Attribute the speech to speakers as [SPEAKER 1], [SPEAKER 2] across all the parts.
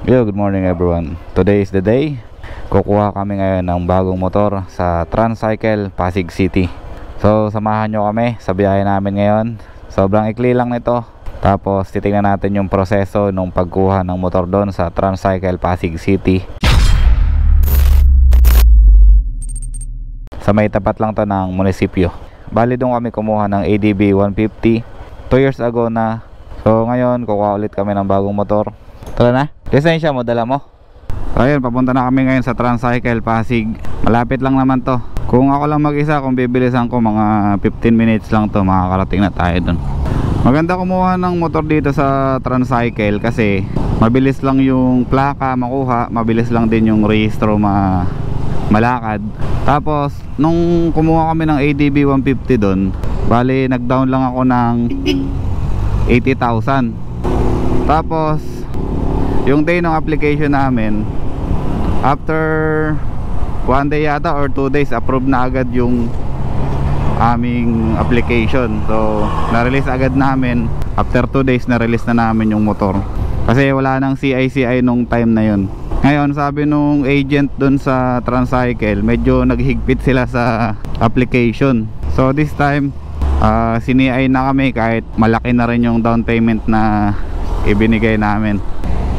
[SPEAKER 1] Yo, good morning everyone. Today is the day. Kukuha kami ngayon ng bagong motor sa Transcycle Pasig City. So samahan nyo kami sa biyahe namin ngayon. Sobrang ikli lang nito. Tapos titingnan natin yung proseso nung pagkuha ng motor doon sa Transcycle Pasig City. Sa may tapat lang to ng munisipyo. Bali doon kami kumuha ng ADB 150 2 years ago na. So ngayon kukuha ulit kami ng bagong motor. Tara na. Lisensya mo, dala mo. Ayun, papunta na kami ngayon sa Transcycle Pasig. Malapit lang naman to. Kung ako lang mag-isa, kung bibilisan ko, mga 15 minutes lang to, makakarating na tayo dun. Maganda kumuha ng motor dito sa Transcycle kasi mabilis lang yung plaka makuha, mabilis lang din yung rehistro malakad. Tapos nung kumuha kami ng ADB 150 dun, bali nag-down lang ako ng 80,000. Tapos yung day ng application namin, after 1 day yata or 2 days, approve na agad yung aming application. So na-release agad namin. After 2 days na-release na namin yung motor kasi wala nang CICI nung time na yun. Ngayon sabi nung agent dun sa Transcycle, medyo naghigpit sila sa application. So this time sini-I na kami kahit malaki na rin yung down payment na ibinigay namin.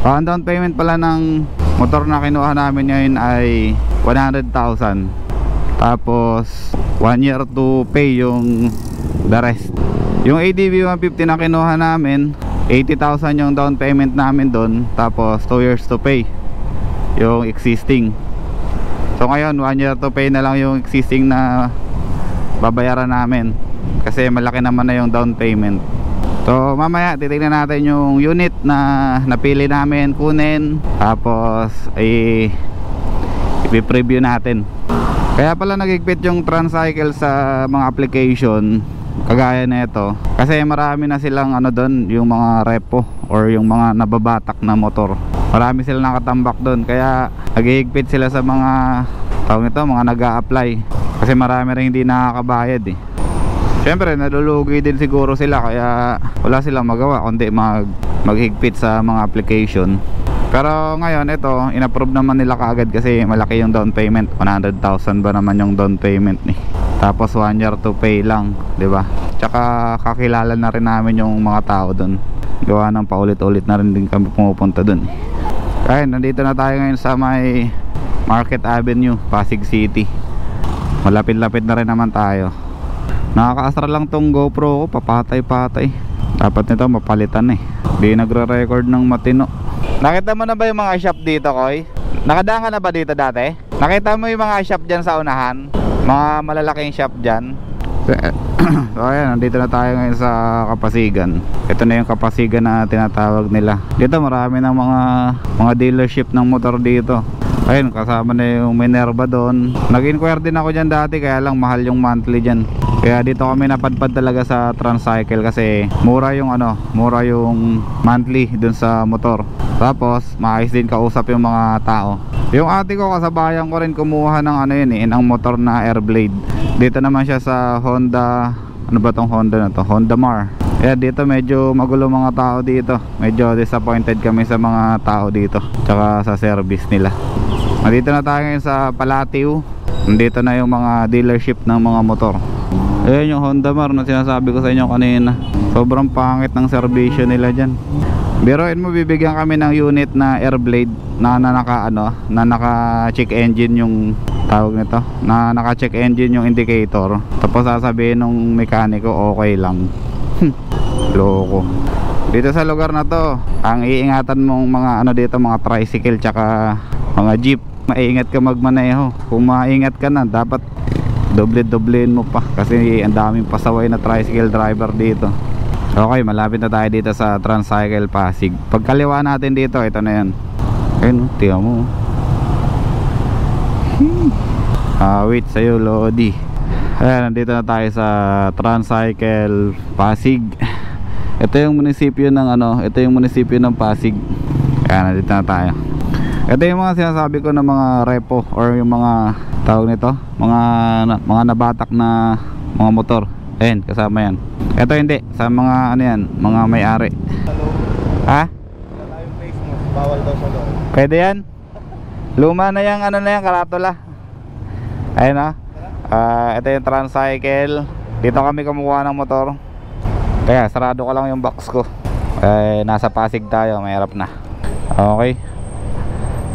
[SPEAKER 1] Ang down payment pala ng motor na kinuha namin ngayon ay 100,000. Tapos 1 year to pay yung the rest. Yung ADB 150 na kinuha namin, 80,000 yung down payment namin doon. Tapos 2 years to pay yung existing. So ngayon 1 year to pay na lang yung existing na babayaran namin kasi malaki naman na yung down payment. So mamaya titignan natin yung unit na napili namin kunin. Tapos i-preview natin. Kaya pala nagigpit yung Transcycle sa mga application kagaya na ito kasi marami na silang ano doon, yung mga repo or yung mga nababatak na motor. Marami silang nakatambak doon kaya nagigpit sila sa mga tawag nito, mga nag-a-apply kasi marami rin hindi nakakabayad eh. Siyempre nalulugi din siguro sila kaya wala silang magawa kundi maghigpit sa mga application. Pero ngayon ito, inapprove naman nila kaagad kasi malaki yung down payment. 100,000 ba naman yung down payment ni. Tapos 1 year to pay lang, 'di ba? Tsaka kakilala na rin namin yung mga tao doon. Gawa ng paulit-ulit na rin din kami pumupunta doon. Ayun, nandito na tayo ngayon sa may Market Avenue, Pasig City. Malapit-lapit na rin naman tayo. Nakakaasar lang tong GoPro ko, papatay-patay. Dapat nito mapalitan eh. Di nagre-record ng matino. Nakita mo na ba yung mga shop dito, Koy? Nakadaan ka na ba dito dati? Nakita mo yung mga shop dyan sa unahan? Mga malalaking shop dyan? So ayan, nandito na tayo ngayon sa Kapasigan. Ito na yung Kapasigan na tinatawag nila. Dito marami ng mga dealership ng motor dito. Ayun, kasama na yung Minerva doon. Nag-inquire din ako dyan dati, kaya lang mahal yung monthly dyan. Kaya dito kami napadpad talaga sa Transcycle kasi mura yung monthly dun sa motor. Tapos maayos din kausap yung mga tao. Yung ate ko, kasabayan ko rin kumuha ng ng motor na Airblade. Dito naman siya sa Honda, ano ba tong Honda na to? Honda Mar. Kaya dito medyo magulo mga tao dito. Medyo disappointed kami sa mga tao dito, tsaka sa service nila. Nandito na tayo ngayon sa Palatio. Nandito na yung mga dealership ng mga motor. Ayan yung Honda Mar na sinasabi ko sa inyo kanina. Sobrang pangit ng serbisyo nila dyan. Biruin mo, bibigyan kami ng unit na Airblade na naka-check engine yung tawag nito, na naka-check engine yung indicator. Tapos sasabihin nung mekaniko okay lang. Loko. Dito sa lugar na to, ang iingatan mong mga dito, mga tricycle tsaka mga jeep. Maingat ka magmaneho. Kung maingat ka na, dapat doble-doblein mo pa kasi ang daming pasaway na tricycle driver dito. Okay, malapit na tayo dito sa Transcycle Pasig. Pagkaliwa natin dito, ito na yan. Ayun, tiyan mo. Wait sa'yo, Lodi. Ayan, nandito na tayo sa Transcycle Pasig. Ito yung munisipyo ng ito yung munisipyo ng Pasig. Ayan, nandito na tayo. Ito yung mga sinasabi ko ng mga repo or yung mga tawag nito, mga nabatak na mga motor. Ayan, kasama yan. Ito hindi, sa mga yan, mga may-ari. Ha?
[SPEAKER 2] Bawal daw sa loob.
[SPEAKER 1] Pwede yan. Luma na yung ano na yan, karatula. Ayun o. Ito yung tricycle. Dito kami kumuha ng motor. Kaya sarado ko lang yung box ko. Nasa Pasig tayo, mahirap na. Okay.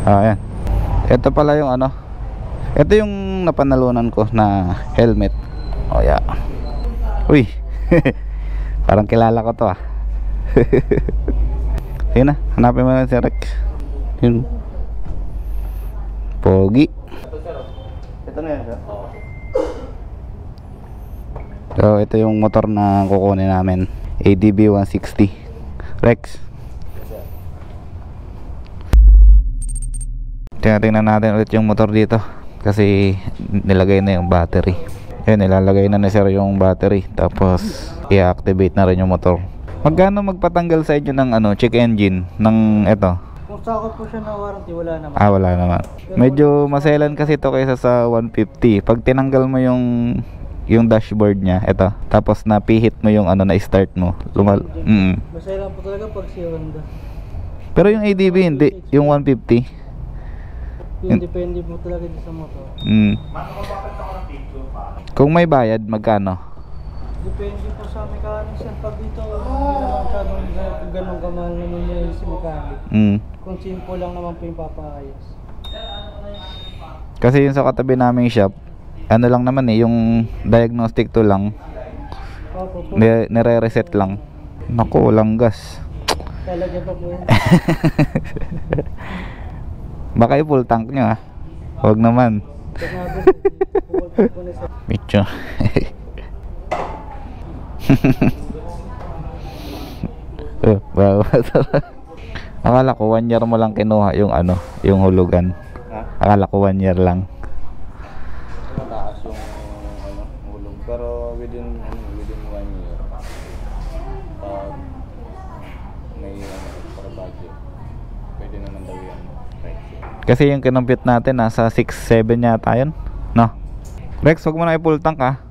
[SPEAKER 1] Ayan. Ito pala yung ano. Ito yung napanalunan ko na helmet. Oh yeah. Uy. Parang kilala ko to ah. Sige na, hanapin mo na si Rex. Yun. Pogi.
[SPEAKER 2] Ito na yan, sir.
[SPEAKER 1] So ito yung motor na kukunin namin, ADB 160. Rex, tingnan natin ulit yung motor dito kasi nilagay na yung battery. Yan, nilalagay na ni sir yung battery, tapos i-activate na rin yung motor. Magkano magpatanggal sa inyo ng ano, check engine ng ito?
[SPEAKER 2] Kung sakot po siya na warranty, wala naman.
[SPEAKER 1] Wala naman. Medyo maselan kasi ito kaysa sa 150. Pag tinanggal mo yung dashboard niya, ito, tapos napihit mo yung ano na start mo,
[SPEAKER 2] Masaya lang po talaga pag si Honda.
[SPEAKER 1] Pero yung ADB hindi, yung 150.
[SPEAKER 2] Yung depende po talaga sa motor.
[SPEAKER 1] Kung may bayad, magkano?
[SPEAKER 2] Depende po sa mechanic sir. Pag dito, hindi naman ganun kamahal naman yung si mechanic. Kung simple lang naman po yung papaayos.
[SPEAKER 1] Kasi yung sa katabi naming shop, ano lang naman yung diagnostic to lang. Nire-reset lang. Naku, walang gas.
[SPEAKER 2] Talaga pa po yan.
[SPEAKER 1] Baka i-full tank nyo ah. Huwag naman. Medyo. Akala ko 1 year mo lang kinuha yung ano, yung hulugan. Akala ko 1 year lang.
[SPEAKER 2] Mataas yung ano, hulog. Pero within 1 year, may extra budget, pwede naman daw yan.
[SPEAKER 1] Kasi yung kinumpit natin nasa 6-7 yata yun, no? Rex, huwag mo na i-full tank ah.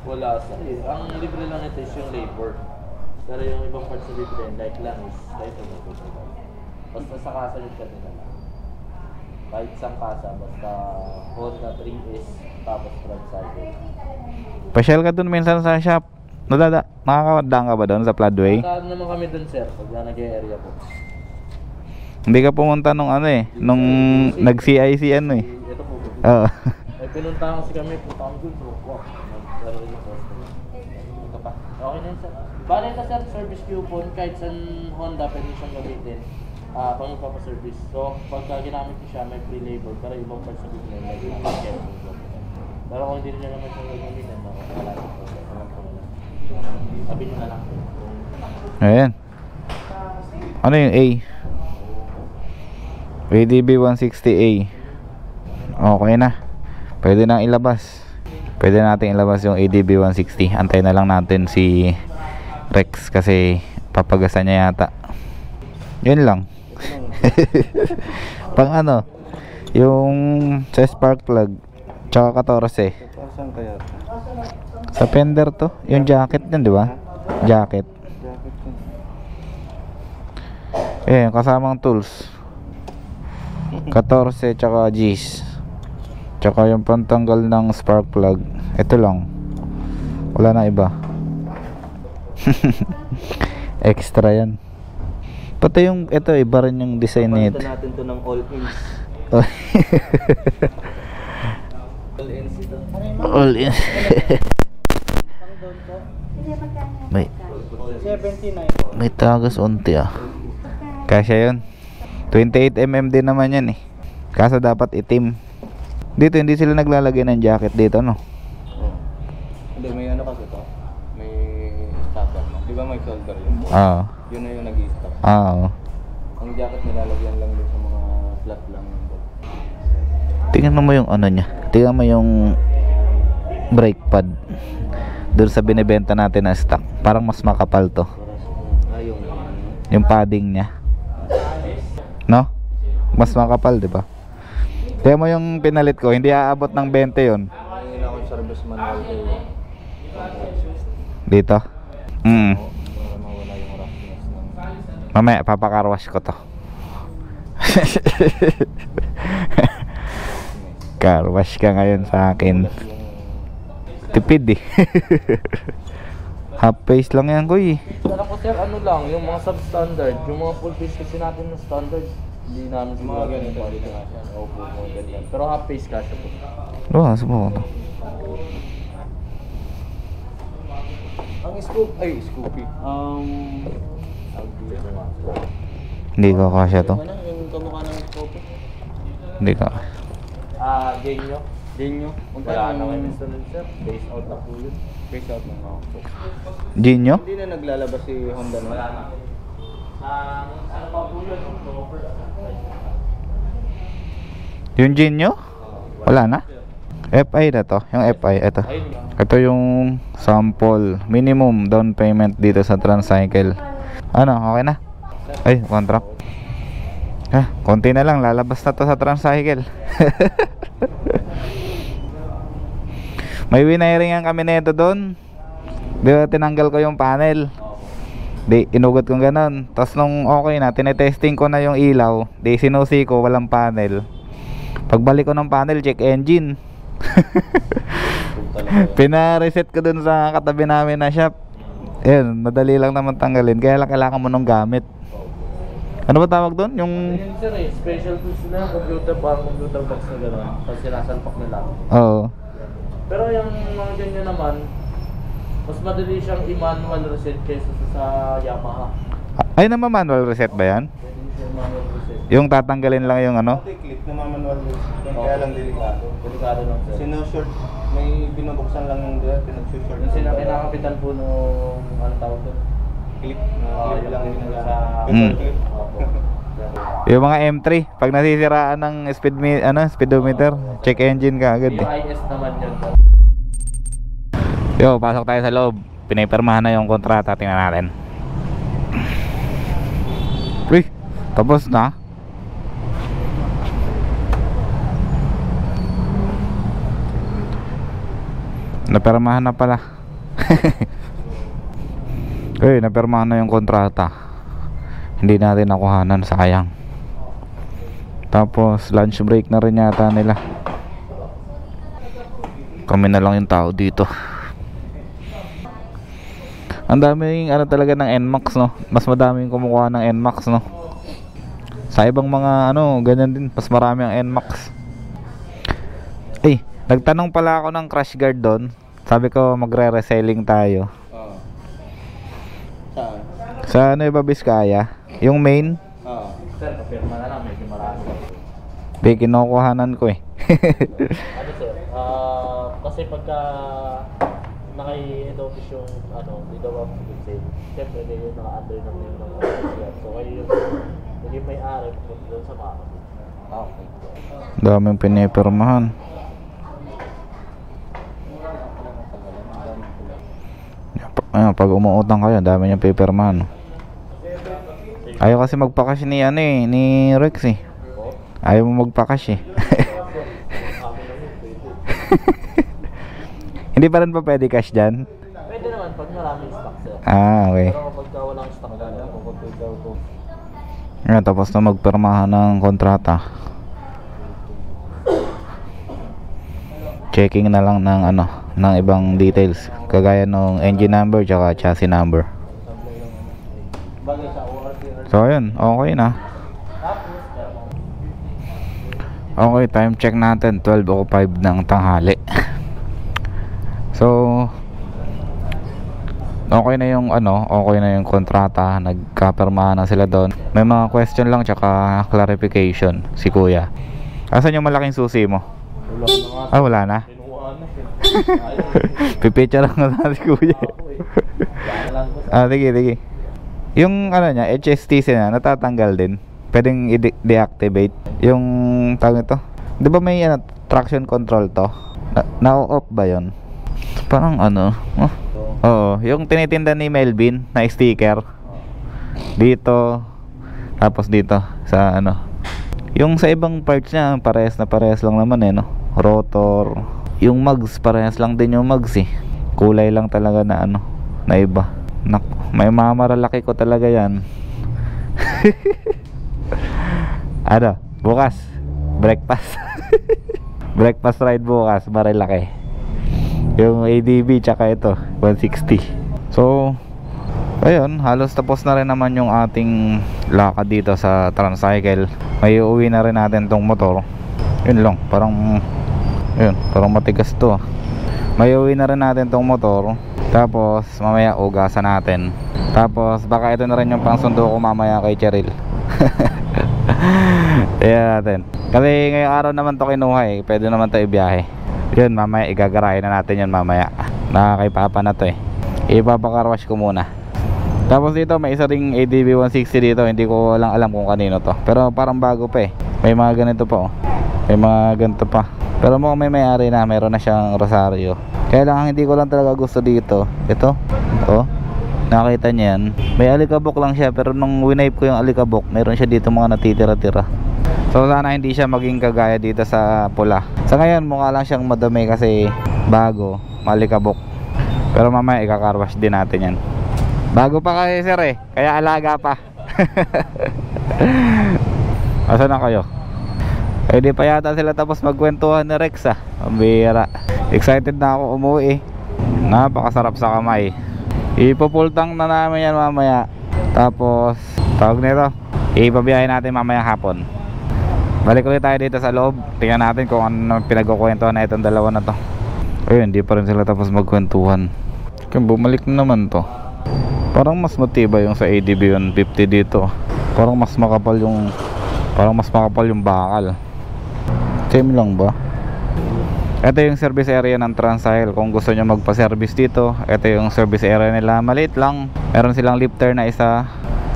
[SPEAKER 3] Wala sa ang libre lang ito is yung labor. Pero yung ibang parts na libre, like lang is kahit ano po. Basta sa kasa yung kanila lang. Kahit isang kasa, basta Honda 3S, tapos tricycle.
[SPEAKER 1] Pasyal ka dun minsan sa shop. Nakakadaan ka ba doon sa Floodway?
[SPEAKER 3] Saan naman kami dun sir, pag nag-area po.
[SPEAKER 1] Hindi ka pumunta nung ano eh, nung nag-CIC ano eh.
[SPEAKER 3] Ito po.
[SPEAKER 1] Oo.
[SPEAKER 3] Ay pinuntahan kasi kami, punta kami dun, bro. Wow, nag-aro rin ako. Ito pa. Okay na yun sir. Bale ito sir, service coupon, kahit saan Honda pwede siyang gamitin. Pang magpapaservice. So, pagka ginamit niyo siya, may free labor. Pero ibang parts na bigla, like careful. Pero kung hindi niya naman siya gamitin, wala na po. Sabi nyo na lang.
[SPEAKER 1] Ayan. Ano yung A? ADB 160A. Okay na. Pwede nang ilabas. Pwede natin ilabas yung ADB 160. Antay na lang natin si Rex kasi papagasan niya yata. Yun lang. Pang ano, yung sa spark plug tsaka 14.
[SPEAKER 2] Saan kaya?
[SPEAKER 1] Sa fender to, yung jacket niyan, di ba? Jacket. Kasamang tools. 14 tsaka G's. Tsaka yung pantanggal ng spark plug. Ito lang. Wala na iba. Extra yan. Pati yung ito, iba rin yung design nito.
[SPEAKER 3] Palitan natin to ng all-ins. All-ins ito.
[SPEAKER 1] All-ins. May tagas unti ah. Kasya yun. 28mm din naman yan eh. Kaso dapat itim. Dito hindi sila naglalagay ng jacket dito no?
[SPEAKER 2] Hindi, may ano kasi to. May stopper no? Di ba may solder yun?
[SPEAKER 1] Oo.
[SPEAKER 2] Yun na yung nag-i-stop.
[SPEAKER 1] Oo.
[SPEAKER 2] Ang jacket nilalagyan lang din sa mga flat lang.
[SPEAKER 1] Tingnan mo yung ano niya. Tingnan mo yung brake pad. Doon sa binibenta natin na stock. Parang mas makapal to. Yung padding niya. No? Mas makapal, di ba? Kaya mo yung pinalit ko, hindi aabot ng 20 yon.
[SPEAKER 2] Ngayon ako service manual ko.
[SPEAKER 1] Dito?
[SPEAKER 3] Para mawala yung roughness ng...
[SPEAKER 1] Mamaya, papakarwash ko to. Carwash ka ngayon sa akin. Tipid eh. Half face lang yan, kuy.
[SPEAKER 3] Alam ko sir, ano lang, yung mga substandard, yung mga full face kasi natin na standard, hindi namin siguro ganun quality nga siya. Opo, mga ganyan. Pero half face kasya po.
[SPEAKER 1] Subukan ko.
[SPEAKER 3] Ang Scoopy.
[SPEAKER 1] Hindi ko kasya to.
[SPEAKER 3] Yung kamukha ng Scoopy.
[SPEAKER 1] Hindi ko.
[SPEAKER 3] Genyo.
[SPEAKER 2] Genyo.
[SPEAKER 3] Wala na kayo minsan nun sir. Base out na po yun.
[SPEAKER 2] Face out ng ako.
[SPEAKER 1] Genyo?
[SPEAKER 2] Hindi na naglalabas si Honda na.
[SPEAKER 3] Wala na. Ano pa po yun? October.
[SPEAKER 1] Yung Genyo? Wala na? FI na to. Yung FI, ito.
[SPEAKER 3] Ayun lang.
[SPEAKER 1] Ito yung sample. Minimum down payment dito sa Transcycle. Ano, okay na? Ay, contract. Konti na lang. Lalabas na to sa Transcycle. May winaringan kami nito doon. Di ba tinanggal ko yung panel? Di, inugot kong ganun. Tapos nung okay na, tinetesting ko na yung ilaw. Di, sinusi ko, walang panel. Pagbalik ko ng panel, check engine. Pina-reset ko dun sa katabi namin na shop. Ayun, madali lang naman tanggalin. Kaya lang kailangan mo ng gamit. Ano ba tawag doon? Yung...
[SPEAKER 3] Ayun sir eh, special tools na computer, parang computer box na gano'n. Tapos sinasalpak nila.
[SPEAKER 1] Oo.
[SPEAKER 3] Pero yung mga ganyan naman, mas madali siyang i-manual reset kaysa sa Yamaha.
[SPEAKER 1] Ay, naman manual reset ba yan?
[SPEAKER 3] Pwede siya manual reset.
[SPEAKER 1] Yung tatanggalin lang yung ano?
[SPEAKER 2] Click na manual kaya lang delikado.
[SPEAKER 3] Delikado lang sir.
[SPEAKER 2] Sino-short, may binubuksan lang yung dito, pinag-short.
[SPEAKER 3] Yung kinakapitan po nung ano tawag doon?
[SPEAKER 2] Clip na clip lang yung
[SPEAKER 3] sa...
[SPEAKER 2] clip.
[SPEAKER 3] Opo.
[SPEAKER 1] Yung mga M3, pag nasisiraan ng speedometer, check engine ka agad
[SPEAKER 3] Yung
[SPEAKER 1] eh.
[SPEAKER 3] IS naman yun.
[SPEAKER 1] Yo, pasok tayo sa loob. Pinipirmahan na yung kontrata, tingnan natin. Uy, tapos na. Napirmahan na pala. Uy, napirmahan na yung kontrata. Hindi natin nakuhanan, sayang. Tapos lunch break na rin yata nila. Kami na lang yung tao dito. Ang daming ano talaga ng NMAX, no? Mas madaming kumukuha ng NMAX, no? Sa ibang mga ano, ganyan din, mas marami ang NMAX. Ay, nagtanong pala ako ng crash guard doon. Sabi ko magre-reselling tayo.
[SPEAKER 2] Saan?
[SPEAKER 1] Sa Nueva Vizcaya, yung main,
[SPEAKER 3] Sir, papirma na lang, medyo marami.
[SPEAKER 1] di kinukuhanan ko eh.
[SPEAKER 3] Ano sir, kasi pagka naka-head office yung ano, di daw ako sale. Siyempre, yun naka-under na yun ng office. So, kayo yung hindi may-ari, pupunta doon sa mga. Okay.
[SPEAKER 1] Daming pinipirmahan. Ayun, pag umuutang kayo, dami niyang pipirmahan. Ayaw kasi magpakash ni ano eh, ni Rex eh. Ayaw mo magpakash eh. Hindi pa rin pa pwede cash dyan?
[SPEAKER 3] Pwede naman pag maraming stock sir.
[SPEAKER 1] Okay.
[SPEAKER 3] Pero kapag walang stock na lang, kapag daw to.
[SPEAKER 1] Ngayon, tapos na magpirmahan ng kontrata. Checking na lang ng ano, ng ibang details. Kagaya ng engine number tsaka chassis number.
[SPEAKER 3] Bagay sa ORT.
[SPEAKER 1] So ayun, okay na. Okay, time check natin 12:05 ng tanghali. So okay na yung ano, okay na yung kontrata, nagkapirmahan na sila doon. May mga question lang tsaka clarification si kuya. Asan yung malaking susi mo?
[SPEAKER 3] Wala na nga.
[SPEAKER 1] Ah, wala na.
[SPEAKER 3] Kinuha na.
[SPEAKER 1] Pipicture lang na si kuya.
[SPEAKER 3] Wala lang po.
[SPEAKER 1] Ah, sige. Yung ano niya, HSTC na natatanggal din. Pwedeng i-deactivate yung tawag nito. 'Di ba may ano, traction control to? Na-off ba 'yon? Parang ano, oo, yung tinitinda ni Melvin na sticker. Dito tapos dito sa ano. Yung sa ibang parts niya, parehas lang naman eh, no. Rotor, yung mags parehas lang din yung mags eh. kulay lang talaga na ano, na iba. May mamaralaki ko talaga yan. Ano, bukas breakfast. Breakfast ride bukas, marilaki. Yung ADB tsaka ito 160. So ayun, halos tapos na rin naman yung ating lakad dito sa Transcycle. May uuwi na rin natin tong motor. Yun lang, parang matigas to. May uuwi na rin natin tong motor. Tapos mamaya ugasan natin. Tapos baka ito na rin yung pangsundo ko mamaya kay Cheryl. Tingnan natin. Kasi ngayong araw naman to kinuha eh. Pwede naman to ibiyahe. Yun, mamaya igagarahin na natin yun mamaya. Kay Papa na to eh. Ipapakarwash ko muna. Tapos dito may isa ring ADB 160 dito. Hindi ko alam kung kanino to. Pero parang bago pa eh. May mga ganito pa oh. May mga ganito pa. Pero mukhang may may-ari na. Meron na siyang Rosario. Kaya lang hindi ko lang talaga gusto dito. Ito. Oh. Nakita niya yan. May alikabok lang siya. Pero nung winipe ko yung alikabok, meron siya dito mga natitira-tira. So sana hindi siya maging kagaya dito sa pula. Sa ngayon mukha lang siyang madumi kasi bago, malikabok. Pero mamaya ikakarwash din natin yan. Bago pa kayo sir eh, kaya alaga pa. Asan na kayo? Eh di pa yata sila tapos magkwentuhan ni Rex ah. Pambira. Excited na ako umuwi. Napakasarap sa kamay. Ipupultang na namin yan mamaya. Tapos tawag nito, ipabiyahin natin mamaya hapon. Balik ulit tayo dito sa loob. Tingnan natin kung ano pinagkukwentuhan na itong dalawa na to. Ayun, hindi pa rin sila tapos magkwentuhan. Kaya bumalik na naman to. Parang mas matibay yung sa ADB 150 dito. Parang mas makapal yung bakal. Same lang ba? Ito yung service area ng Transcycle. Kung gusto nyo magpa-service dito, ito yung service area nila. Maliit lang. Meron silang lifter na isa.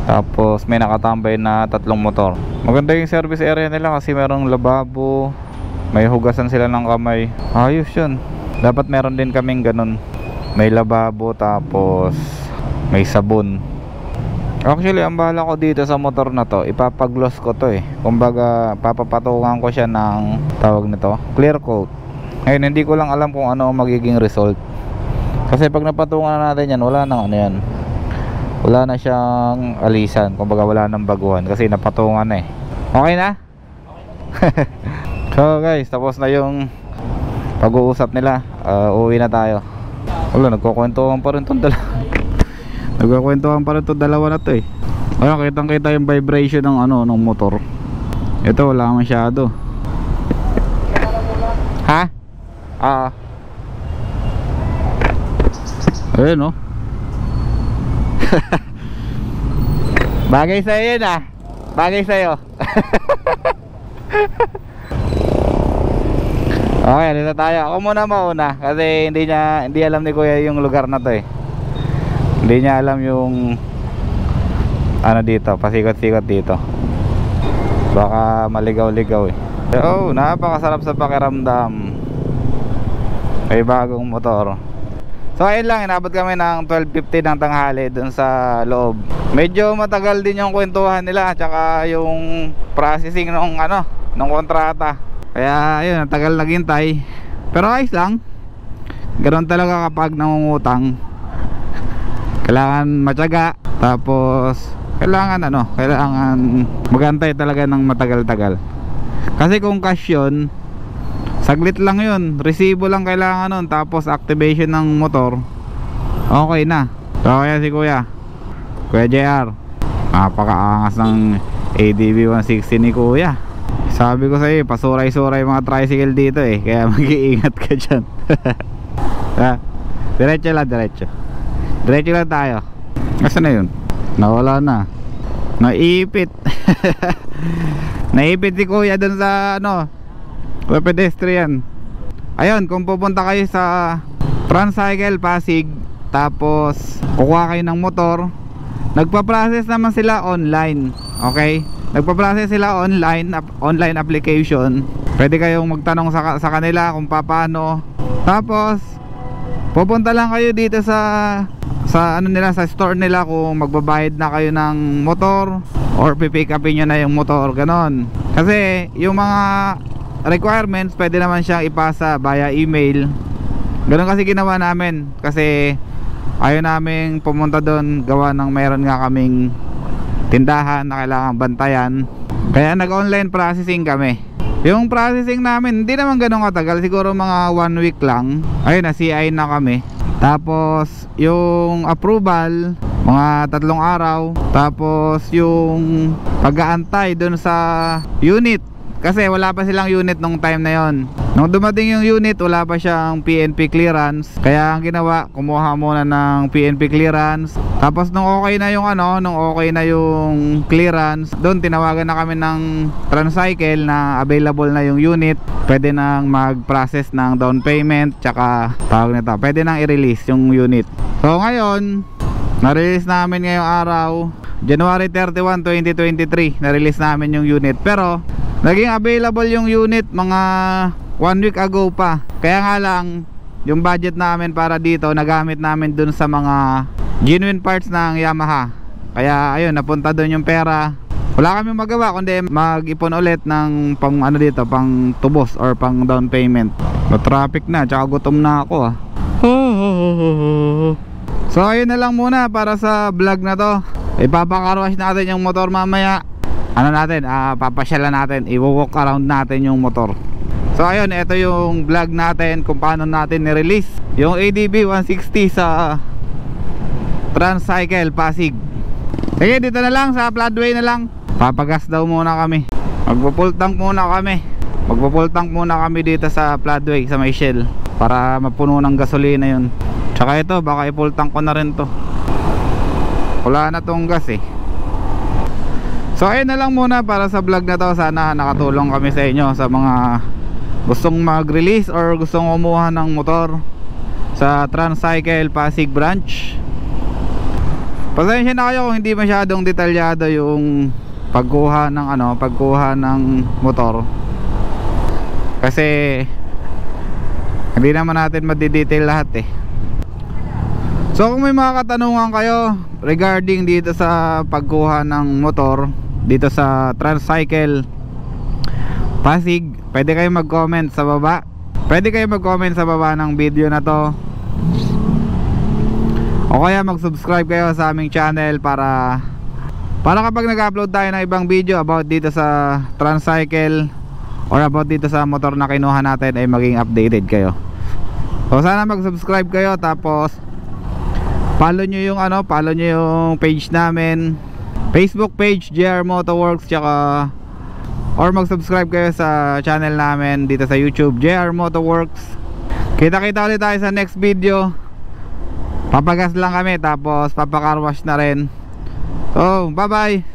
[SPEAKER 1] Tapos may nakatambay na 3 motor. Maganda yung service area nila kasi merong lababo. May hugasan sila ng kamay. Ayos yun. Dapat meron din kaming ganun. May lababo tapos may sabon. Actually ang bahala ko dito sa motor na to, ipapagloss ko to eh. Kumbaga papapatungan ko siya ng tawag nito, clear coat. Ngayon hindi ko lang alam kung ano ang magiging result. Kasi pag napatungan na natin yan, wala nang ano yan. Wala na siyang alisan. Kumbaga wala nang baguhan kasi napatungan na eh. Okay na? So guys, tapos na yung pag-uusap nila. Uwi na tayo. Wala, nagkukwentuhan pa rin itong dalawa. Nagkukwentuhan pa rin itong dalawa na to eh. Ayun, kitang kita yung vibration ng ano, ng motor. Ito wala masyado. Ha? Ayun oh. Bagay sa'yo yun ah. Bagay sa'yo. Okay, dito tayo. Ako muna mauna kasi hindi alam ni Kuya yung lugar na to eh. Hindi niya alam yung ano dito, pasikot-sikot dito. Baka maligaw-ligaw eh. Oh, napakasarap sa pakiramdam. May bagong motor. So ayun lang, inabot kami ng 12:50 ng tanghali dun sa loob. Medyo matagal din yung kwentuhan nila tsaka yung processing ng ano, ng kontrata. Kaya ayun, tagal naghintay. Pero ayos lang. Ganoon talaga kapag nangungutang. Kailangan matyaga. Tapos kailangan magantay talaga ng matagal-tagal. Kasi kung cash yun, saglit lang yun, resibo lang kailangan nun. Tapos activation ng motor, okay na. So kaya si Kuya JR, napakaangas ng ADB 160 ni Kuya. Sabi ko sa'yo, pasuray-suray mga tricycle dito eh. Kaya mag-iingat ka dyan. Diretso lang tayo. Nasaan na yun? Nawala na. Naipit. Naipit si Kuya dun sa ano, sa pedestrian. Ayun, kung pupunta kayo sa Transcycle Pasig, tapos kukuha kayo ng motor, nagpa-process naman sila online. Okay? Nagpa-process sila online application. Pwede kayong magtanong sa kanila kung paano. Tapos pupunta lang kayo dito sa ano nila, sa store nila kung magbabayad na kayo ng motor or pipick upin nyo na yung motor, ganon. Kasi yung mga requirements pwede naman siyang ipasa via email Ganun kasi ginawa namin, kasi ayaw naming pumunta doon, gawa ng meron nga kaming tindahan na kailangan bantayan. Kaya nag-online processing kami. Yung processing namin hindi naman ganun katagal, siguro mga 1 week lang. Ayun, na CI na kami. Tapos yung approval mga 3 araw. Tapos yung pag-aantay doon sa unit, kasi wala pa silang unit nung time na yon. Nung dumating yung unit, wala pa siyang PNP clearance. Kaya ang ginawa, kumuha muna ng PNP clearance. Tapos nung okay na yung nung okay na yung clearance, doon tinawagan na kami ng Transcycle na available na yung unit. Pwede nang mag-process ng down payment, tsaka tawag nito, pwede nang i-release yung unit. So ngayon, na-release namin ngayong araw, January 31, 2023. Na-release namin yung unit. Pero naging available yung unit mga 1 week ago pa. Kaya nga lang, yung budget namin para dito nagamit namin dun sa mga genuine parts ng Yamaha. Kaya ayun, napunta dun yung pera. Wala kami magawa kundi mag-ipon ulit ng pang dito, pang tubos or pang down payment. Traffic na, tsaka gutom na ako ah. So ayun na lang muna para sa vlog na to. Ipapakarwash natin yung motor mamaya. Papasyalan natin, i-walk around natin yung motor. So ayun, ito yung vlog natin kung paano natin ni-release yung ADB 160 sa Transcycle Pasig. Sige, dito na lang sa floodway na lang. Papagas daw muna kami. Magpo-full tank muna kami dito sa floodway sa may Shell para mapuno ng gasolina yun. Tsaka ito, baka i-full tank ko na rin to. Wala na tong gas eh. So ayun na lang muna para sa vlog na to. Sana nakatulong kami sa inyo, sa mga gustong mag-release or gustong kumuha ng motor sa Transcycle Pasig branch. Pasensya na kayo kung hindi masyadong detalyado yung pagkuha ng motor, kasi hindi naman natin madidetail lahat eh. So kung may mga katanungan kayo regarding dito sa pagkuha ng motor dito sa Transcycle Pasig, pwede kayo mag-comment sa baba. Ng video na to. O kaya mag-subscribe kayo sa aming channel para kapag nag-upload tayo ng ibang video about dito sa Transcycle or about dito sa motor na kinuha natin ay maging updated kayo. So sana mag-subscribe kayo, tapos follow nyo yung page namin, Facebook page JR Motoworks, tsaka or mag-subscribe kayo sa channel namin dito sa YouTube JR Motoworks. Kita-kita ulit tayo sa next video. Papagas lang kami, tapos papakarwash na rin. So bye bye.